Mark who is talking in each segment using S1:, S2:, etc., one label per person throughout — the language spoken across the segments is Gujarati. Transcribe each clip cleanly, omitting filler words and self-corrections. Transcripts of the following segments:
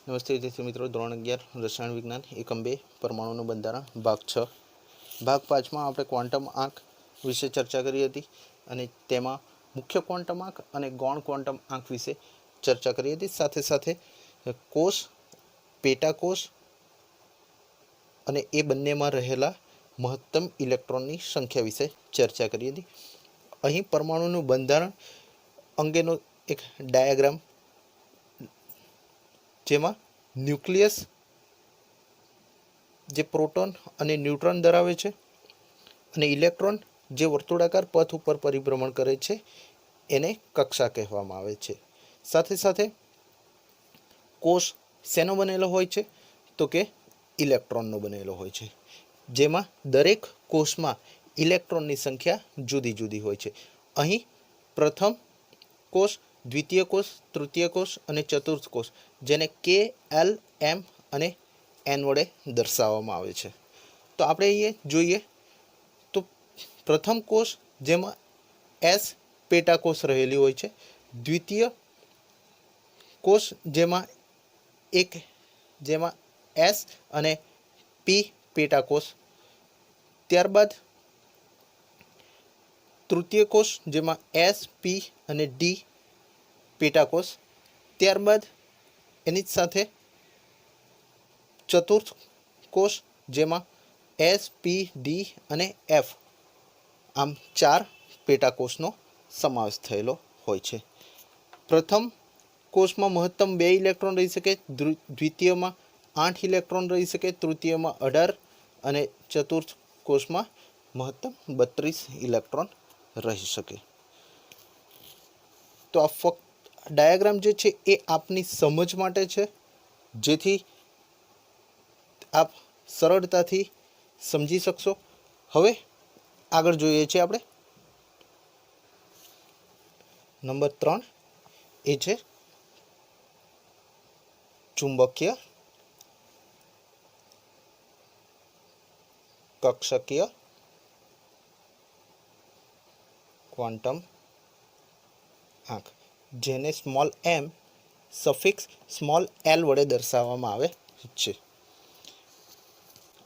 S1: नमस्ते विद्यार्थी मित्रों, धोरण 11 रसायण विज्ञान एकम 2 परमाणुનું બંધારણ ભાગ 6 ભાગ 5 માં આપણે ક્વોન્ટમ આંક વિશે ચર્ચા કરી હતી અને તેમાં મુખ્ય ક્વોન્ટમ આંક અને ગૌણ ક્વોન્ટમ આંક વિશે ચર્ચા કરી હતી। સાથે સાથે કોષ, પેટાકોષ અને એ બંનેમાં રહેલા મહત્તમ ઇલેક્ટ્રોનની સંખ્યા વિશે ચર્ચા કરી હતી। અહીં પરમાણુનું બંધારણ અંગેનો એક ડાયાગ્રામ, જેમાં ન્યુક્લિયસ જે પ્રોટોન અને ન્યુટ્રોન ધરાવે છે અને ઇલેક્ટ્રોન જે વર્તુળાકાર પથ ઉપર પરિભ્રમણ કરે છે એને કક્ષા કહેવામાં આવે છે। સાથે સાથે કોષ શેનો બનેલો હોય છે તો કે ઇલેક્ટ્રોનનો બનેલો હોય છે, જેમાં દરેક કોષમાં ઇલેક્ટ્રોનની સંખ્યા જુદી જુદી હોય છે। અહીં પ્રથમ કોષ, દ્વિતીય કોષ, તૃતીય કોષ અને ચતુર્થ કોષ, જેને કે, એલ, એમ અને એન વડે દર્શાવવામાં આવે છે। તો આપણે અહીંયા જોઈએ તો પ્રથમ કોષ જેમાં એસ પેટાકોષ રહેલી હોય છે, દ્વિતીય કોષ જેમાં એસ અને પી પેટાકોષ, ત્યારબાદ તૃતીય કોષ જેમાં એસ, પી અને ડી પેટાકોષ, ત્યારબાદ એની જ સાથે ચતુર્થ કોષ જેમાં એસ, પી, ડી અને એફ આમ 4 પેટાકોષનો સમાવેશ થયેલો હોય છે। પ્રથમ કોષમાં મહત્તમ 2 ઇલેક્ટ્રોન રહી શકે, દ્વિતીયમાં 8 ઇલેક્ટ્રોન રહી શકે, તૃતીયમાં 18 અને ચતુર્થ કોષમાં મહત્તમ 32 ઇલેક્ટ્રોન રહી શકે। તો આ ફક્ત ડાયાગ્રામ જે છે એ આપની સમજ માટે છે, જેથી આપ સરળતાથી સમજી શકશો। હવે આગળ જોઈએ છીએ આપણે નંબર 3, એ છે ચુંબકીય કક્ષકીય ક્વોન્ટમ આંક, જેને સ્મોલ એમ સફિક્સ સ્મોલ એલ વડે દર્શાવવામાં આવે છે।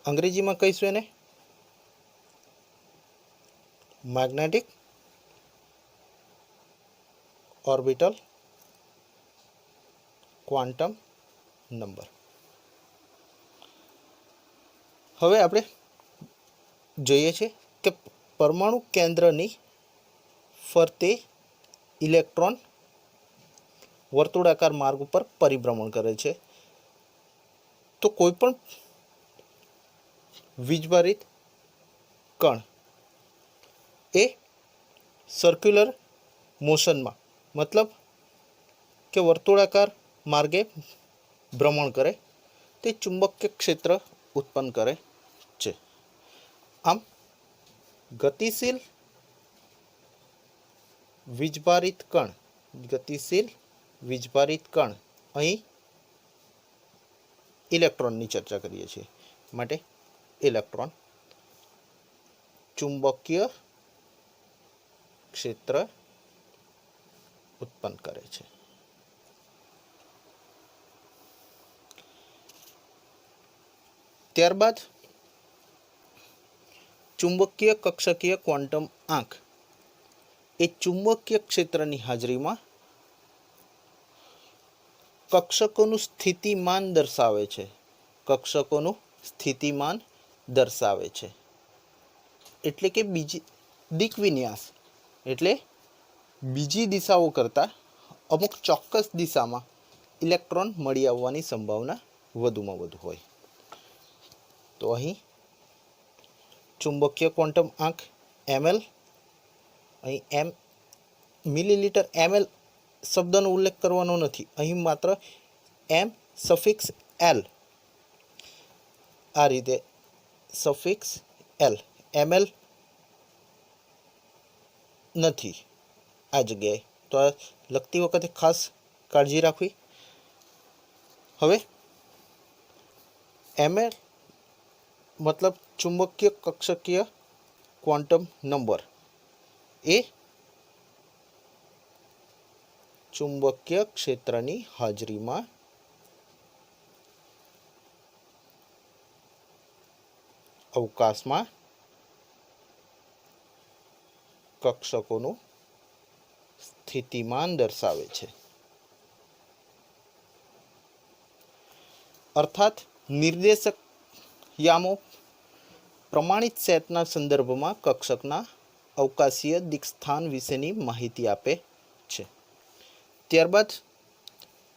S1: અંગ્રેજીમાં કહીશું એને મેગ્નેટિક ઓર્બિટલ ક્વોન્ટમ નંબર। હવે આપણે જોઈએ છે કે પરમાણુ કેન્દ્રની ફરતે ઇલેક્ટ્રોન વર્તુળાકાર માર્ગ ઉપર પરિભ્રમણ કરે છે। તો કોઈ પણ વીજભારિત કણ એ સર્ક્યુલર મોશનમાં, મતલબ કે વર્તુળાકાર માર્ગે ભ્રમણ કરે તે ચુંબકીય ક્ષેત્ર ઉત્પન્ન કરે છે। આમ ગતિશીલ વીજભારિત કણ અહીં ઇલેક્ટ્રોનની ચર્ચા કરીએ છીએ, માટે ઇલેક્ટ્રોન ચુંબકીય ક્ષેત્ર ઉત્પન્ન કરે છે। ત્યારબાદ ચુંબકીય કક્ષકીય ક્વોન્ટમ આંક એ ચુંબકીય ક્ષેત્રની હાજરીમાં કક્ષકોનું સ્થિતિમાન દર્શાવે છે। એટલે કે દિક વિન્યાસ, એટલે બીજી દિશાઓ કરતાં અમુક ચોક્કસ દિશામાં ઇલેક્ટ્રોન મળી આવવાની સંભાવના વધુમાં વધુ હોય। તો અહીં ચુંબકીય ક્વોન્ટમ આંક ml, અહીં એમ મિલીલીટર ml શબ્દનો ઉલ્લેખ કરવાનો નથી, અહીં માત્ર એમ સફિક્સ એલ, આ રીતે સફિક્સ એલ, ml નથી આ જગ્યાએ, તો આ લખતી વખતે ખાસ કાળજી રાખવી। હવે ml મતલબ ચુંબકીય કક્ષકીય ક્વોન્ટમ નંબર એ ચુંબકીય ક્ષેત્રની હાજરીમાં અવકાશમાં કક્ષકોનું સ્થિતિમાન દર્શાવે છે. અર્થાત નિર્દેશક યામો પ્રમાણિત સેટના સંદર્ભમાં કક્ષકના અવકાશીય દિક્સ્થાન વિશેની માહિતી આપે છે. ત્યારબાદ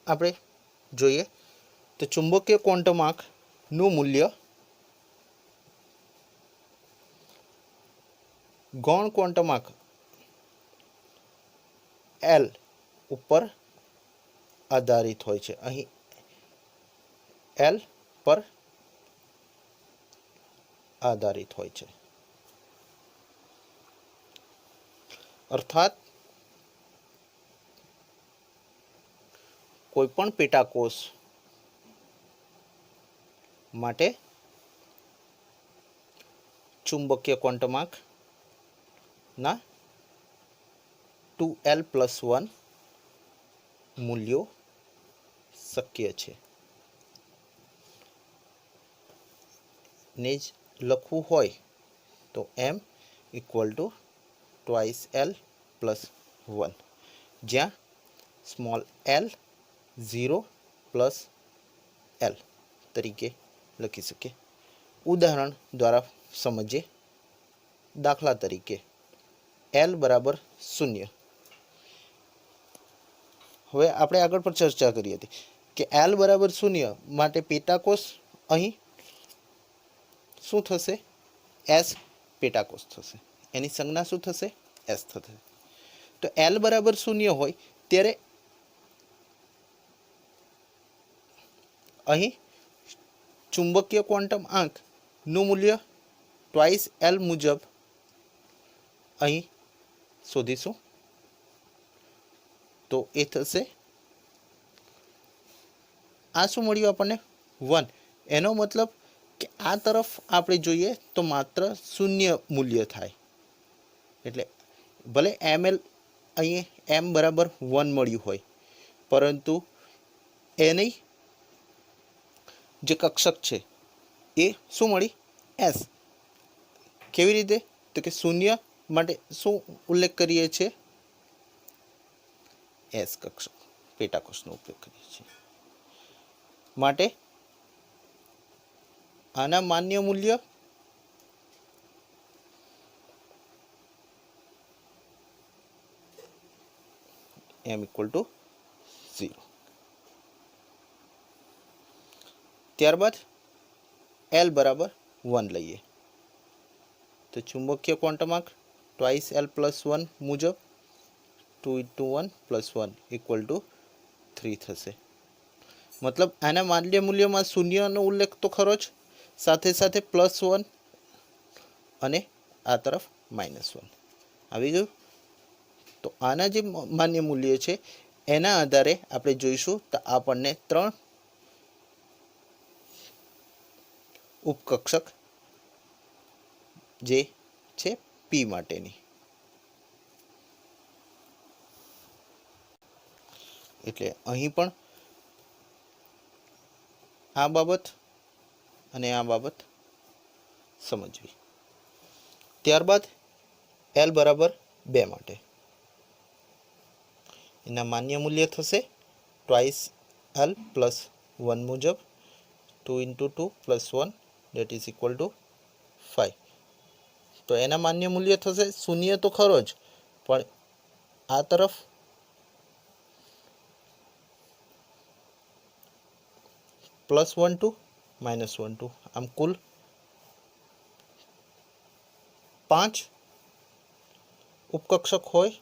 S1: આપણે જોઈએ તો ચુંબકીય ક્વોન્ટમ આંકનું મૂલ્ય ગૌણ ક્વોન્ટમ આંક એલ ઉપર આધારિત હોય છે. અહીં એલ પર આધારિત હોય છે. અર્થાત કોઈપણ પેટાકોષ માટે ચુંબકીય ક્વોન્ટમ આંકના 2l+1 મૂલ્યો શક્ય છે. ને જ લખવું હોય તો m = 2l+1, જ્યાં સ્મોલ l 0+l તરીકે લખી શકીએ. ઉદાહરણ દ્વારા સમજીએ. દાખલા તરીકે l બરાબર 0. હવે આપણે આગળ પર ચર્ચા કરી હતી કે l બરાબર 0 માટે પેટાકોષ અહીં શું થશે? S પેટાકોષ થશે. એની સંજ્ઞા શું થશે? S થશે. તો l બરાબર 0 હોય ત્યારે અહીં ચુંબકીય ક્વોન્ટમ આંકનું મૂલ્ય 2l મુજબ અહીં શોધીશું. તો એ થશે, આ શું મળ્યું આપણને? 1. એનો મતલબ કે આ તરફ આપણે જોઈએ તો માત્ર 0 મૂલ્ય થાય. એટલે ભલે ml અહીં m બરાબર 1 મળ્યું હોય, પરંતુ એની જે કક્ષક છે એ શું મળી? S. કેવી રીતે? તો કે 0 માટે શું ઉલ્લેખ કરીએ છીએ? S કક્ષક પેટાકોષનો ઉપયોગ કરીએ છીએ. માટે આના માન્ય મૂલ્ય m = 0. ત્યારબાદ l બરાબર 1 લઈએ તો ચુંબકીય ક્વોન્ટમ આંક 2l+1 મુજબ 2 × 1 + 1 = 3 થશે. મતલબ આના માન્ય મૂલ્યમાં 0નો ઉલ્લેખ તો ખરો જ, સાથે સાથે +1 અને આ તરફ -1 આવી ગયું. તો આના જે માન્ય મૂલ્ય છે એના આધારે આપણે જોઈશું તો આપણને 3 ઉપકક્ષક જે છે P માટેની. એટલે અહીં પણ આ બાબત અને આ બાબત સમજવી. ત્યારબાદ l બરાબર 2 માટે એના માન્ય મૂલ્ય થશે 2l+1 મુજબ 2 × 2 + 1 = 5. તો એના માન્ય મૂલ્ય થશે 0 તો ખરો જ, પણ આ તરફ +1 2 -1 2, આમ કુલ 5 ઉપકક્ષક હોય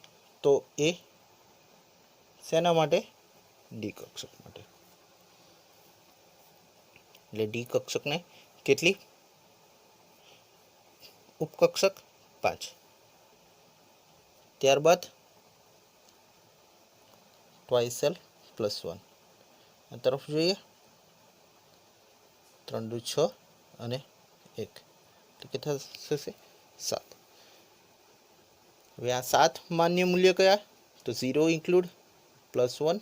S1: તો એ શેના માટે? ડી કક્ષક માટે. એટલે ડી કક્ષકને કેટલી ઉપકક્ષક? 5. ત્યારબાદ 2l+1 આ તરફ જોઈએ 3 × 6 અને 1 તો કેટલા થશે? 7. હવે આ 7 માન્ય મૂલ્ય કયા? તો 0 ઇન્ક્લુડ, +1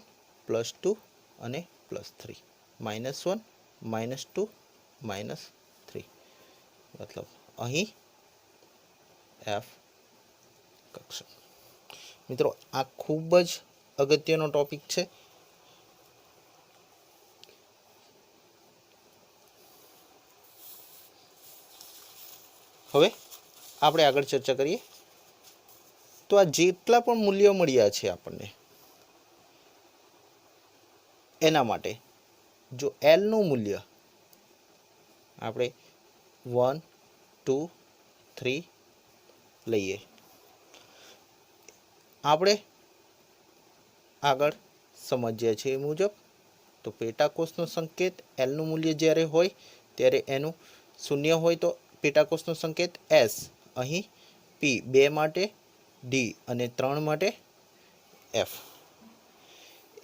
S1: +2 અને +3, -1 -2 -3. मतलब અહીં એફ કક્ષક. મિત્રો આ ખૂબ જ અગત્યનો ટોપિક છે. હવે આપણે આગળ ચર્ચા કરીએ. તો આ જેટલા પણ મૂલ્યો મળ્યા છે આપણને, એના માટે જો એલનું મૂલ્ય આપણે 1, 2, 3 લઈએ, આપણે આગળ સમજ્યા છે એ મુજબ તો પેટાકોષનો સંકેત એલનું મૂલ્ય જ્યારે હોય ત્યારે એનું શૂન્ય હોય તો પેટાકોષનો સંકેત એસ, અહીં પી 2 માટે, ડી અને 3 માટે એફ.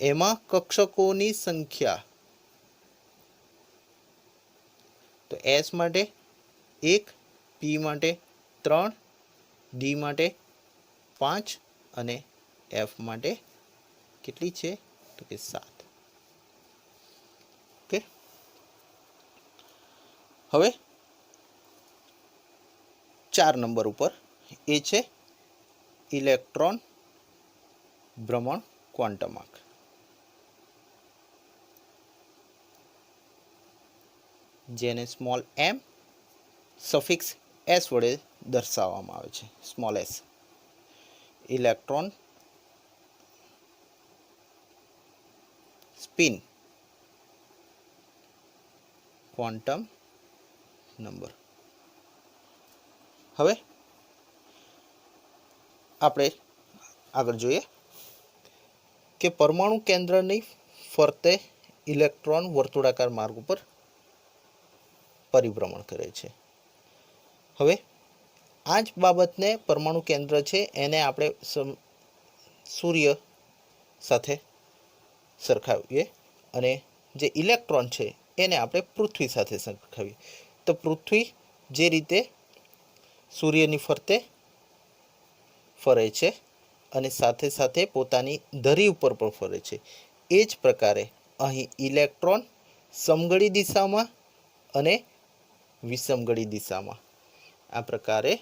S1: એમાં કક્ષકોની સંખ્યા તો એસ માટે 1, પી માટે 3, ડી માટે 5 અને એફ માટે કેટલી છે તો કે 7. ઓકે. હવે 4 નંબર ઉપર એ છે ઇલેક્ટ્રોન ભ્રમણ ક્વોન્ટમાર્ક. જેને સ્મોલ એમ સફિક્સ એસ વડે દર્શાવવામાં આવે છે, small S. Electron spin quantum number. હવે આપણે આગળ જોઈએ કે પરમાણુ કેન્દ્રની ફરતે ઇલેક્ટ્રોન વર્તુળાકાર માર્ગ ઉપર પરિભ્રમણ કરે છે. હવે આ જ બાબતને પરમાણુ કેન્દ્ર છે એને આપણે સૂર્ય સાથે સરખાવીએ અને જે ઇલેક્ટ્રોન છે એને આપણે પૃથ્વી સાથે સરખાવીએ. તો પૃથ્વી જે રીતે સૂર્યની ફરતે ફરે છે અને સાથે સાથે પોતાની ધરી ઉપર પણ ફરે છે, એ જ પ્રકારે અહીં ઇલેક્ટ્રોન સમઘડી દિશામાં અને વિષમઘડી દિશામાં આ પ્રકારે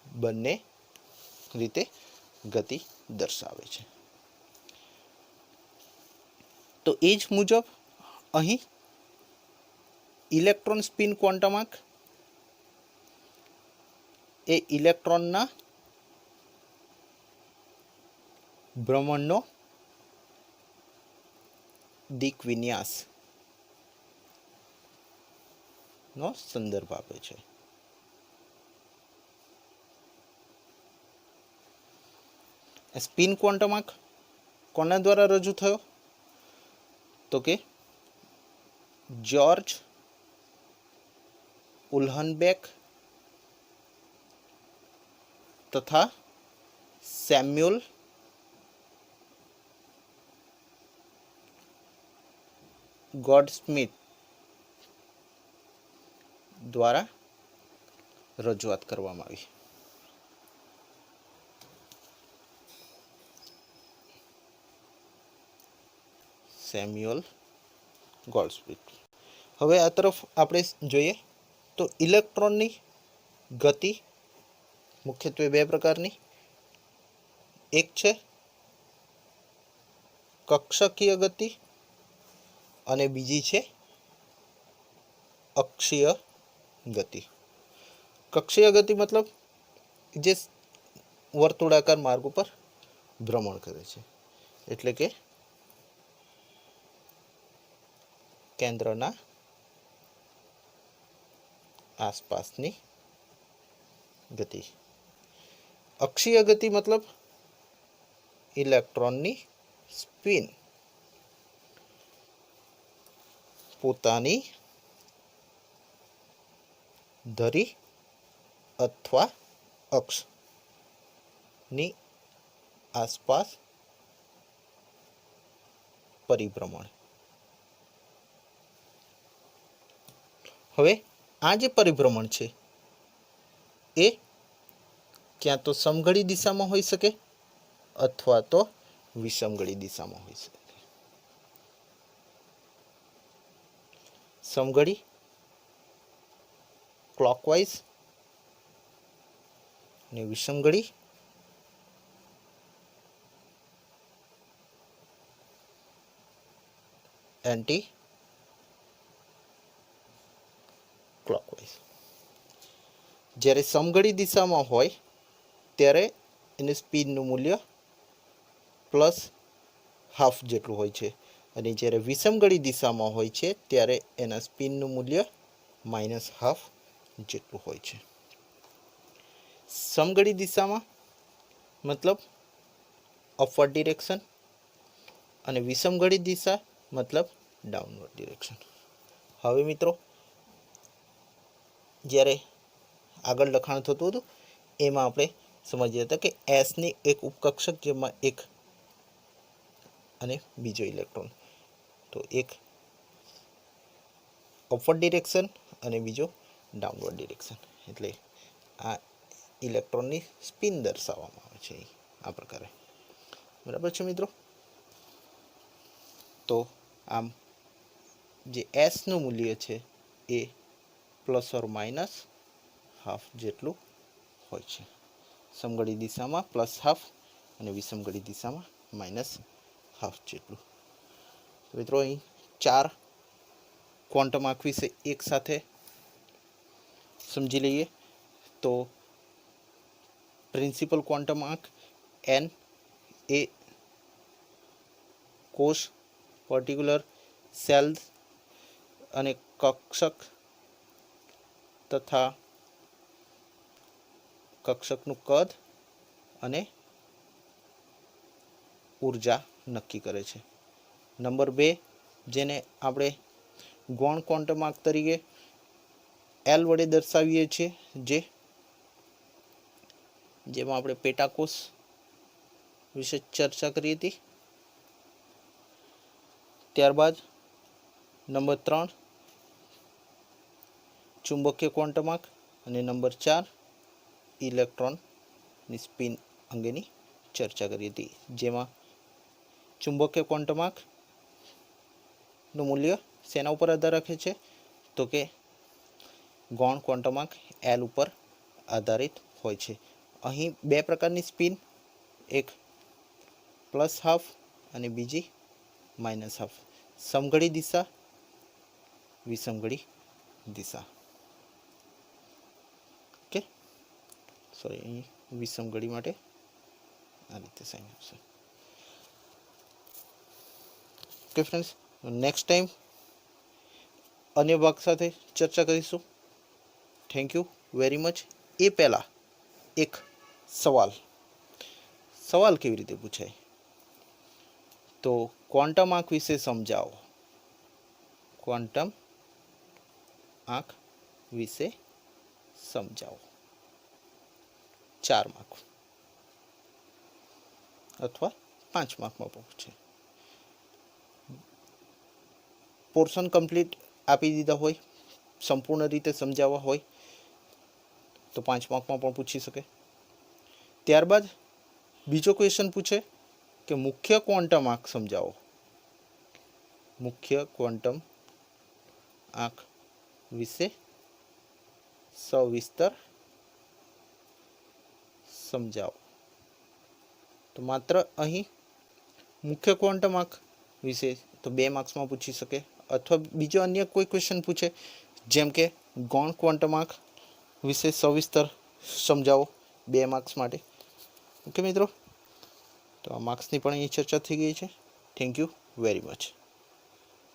S1: બંને રીતે ગતિ દર્શાવે છે. તો એ જ મુજબ અહીં ઇલેક્ટ્રોન સ્પિન ક્વોન્ટમાર્ક એ ઇલેક્ટ્રોનના ભ્રમણનો દિક વિન્યાસ નો સંદર્ભ આપે છે. સ્પિન ક્વોન્ટમાર્ક કોના દ્વારા રજૂ થયો તો કે જ્યોર્જ ઉલ્હનબેક તથા સેમ્યુઅલ ગોડસ્મિથ દ્વારા રજૂઆત કરવામાં આવી. સેમ્યુઅલ ગોલ્ડસ્મિથ. હવે આ તરફ આપણે જોઈએ તો ઇલેક્ટ્રોનની ગતિ મુખ્યત્વે 2 પ્રકારની. એક છે કક્ષકીય ગતિ અને બીજી છે અક્ષીય ગતિ. કક્ષીય ગતિ મતલબ જે વર્તુળાકાર માર્ગ ઉપર ભ્રમણ કરે છે, એટલે કે કેન્દ્રના આસપાસની ગતિ. અક્ષીય ગતિ મતલબ ઇલેક્ટ્રોનની સ્પિન પોતાની ધરી અથવા અક્ષની આસપાસ પરિભ્રમણ. હવે આ જે પરિભ્રમણ છે એ ક્યાં તો સમઘડી દિશામાં હોઈ શકે અથવા તો વિષમઘડી દિશામાં હોઈ શકે. સમઘડી ક્લોકવાઇઝ અને વિષમઘડી એન્ટી ક્લોકવાઇઝ. જ્યારે સમઘડી દિશામાં હોય ત્યારે એની સ્પીડનું મૂલ્ય +½ જેટલું હોય છે, અને જ્યારે વિષમઘડી દિશામાં હોય છે ત્યારે એના સ્પિનનું મૂલ્ય -½ જેટલું હોય છે. સમઘડી દિશામાં મતલબ અપવર્ડ ડિરેક્શન, અને વિષમઘડી દિશા મતલબ ડાઉનવર્ડ ડિરેક્શન. હવે મિત્રો, જ્યારે આગળ લખાણ થતું હતું એમાં આપણે સમજ્યા હતા કે એસની એક ઉપકક્ષક, જેમાં એક અને બીજો ઇલેક્ટ્રોન, તો એક અપવર્ડ ડિરેક્શન અને બીજો ડાઉનવર્ડ ડિરેક્શન, એટલે આ ઇલેક્ટ્રોનની સ્પિન દર્શાવવામાં આવે છે આ પ્રકારે. બરાબર છે મિત્રો? તો આમ જે એસનું મૂલ્ય છે એ ±½ જેટલું હોય છે. સમઘડી દિશામાં +½ અને વિષમઘડી દિશામાં -½ જેટલું. મિત્રો, અહીં 4 ક્વોન્ટમ આંક વિશે એક સાથે સમજી લઈએ. તો પ્રિન્સિપલ ક્વોન્ટમ આંક n એ કોષ, પર્ટિક્યુલર, સેલ્સ અને કક્ષક તથા કક્ષકનું કદ અને ઉર્જા નક્કી કરે છે. નંબર 2, જેને આપણે ગૌણ ક્વોન્ટમ આંક તરીકે L વડે દર્શાવીએ છીએ, જેમાં આપણે પેટાકોષ વિશે ચર્ચા કરી હતી. ત્યારબાદ નંબર 3 ચુંબકીય ક્વોન્ટમ આંક, અને નંબર 4 ઇલેક્ટ્રોનની સ્પિન અંગેની ચર્ચા કરી હતી, જેમાં ચુંબકીય ક્વોન્ટમ આંકનું મૂલ્ય શેના ઉપર આધાર રાખે છે? તો કે ગૌણ ક્વોન્ટમ આંક L ઉપર આધારિત હોય છે. અહીં 2 પ્રકારની સ્પિન, એક +½ અને બીજી -½ સમઘડી દિશા, વિષમઘડી દિશા. ઓકે, સોરી, અહીં વિષમઘડી માટે આ રીતે સાઇન આવશે. ઓકે ફ્રેન્ડ્સ, નેક્સ્ટ ટાઈમ અન્ય ભાગ સાથે ચર્ચા કરીશું. Thank you very much. એ પહેલાં એક સવાલ કેવી રીતે પૂછાય? તો ક્વોન્ટમ આંક વિશે સમજાવો. ક્વોન્ટમ આંક વિશે સમજાવો. 4 માર્ક અથવા 5 માર્કમાં પૂછે. પોર્શન કમ્પ્લીટ આપી દીધા હોય, સંપૂર્ણ રીતે સમજાવવા હોય તો 5 માર્કમાં પણ પૂછી શકે. ત્યારબાદ બીજો ક્વેશ્ચન પૂછે કે મુખ્ય ક્વોન્ટમ આંક સમજાવો. મુખ્ય ક્વોન્ટમ આંક વિશે સવિસ્તર સમજાવો. તો માત્ર અહીં મુખ્ય ક્વોન્ટમ આંક વિશે તો 2 માર્ક્સમાં પૂછી શકે, અથવા બીજો અન્ય કોઈ ક્વેશ્ચન પૂછે જેમ કે ગૌણ ક્વોન્ટમ આંક વિશે સવિસ્તર સમજાવો 2 માર્ક્સ માટે. ઓકે મિત્રો, તો આ માર્ક્સની પણ અહીં ચર્ચા થઈ ગઈ છે. Thank you very much.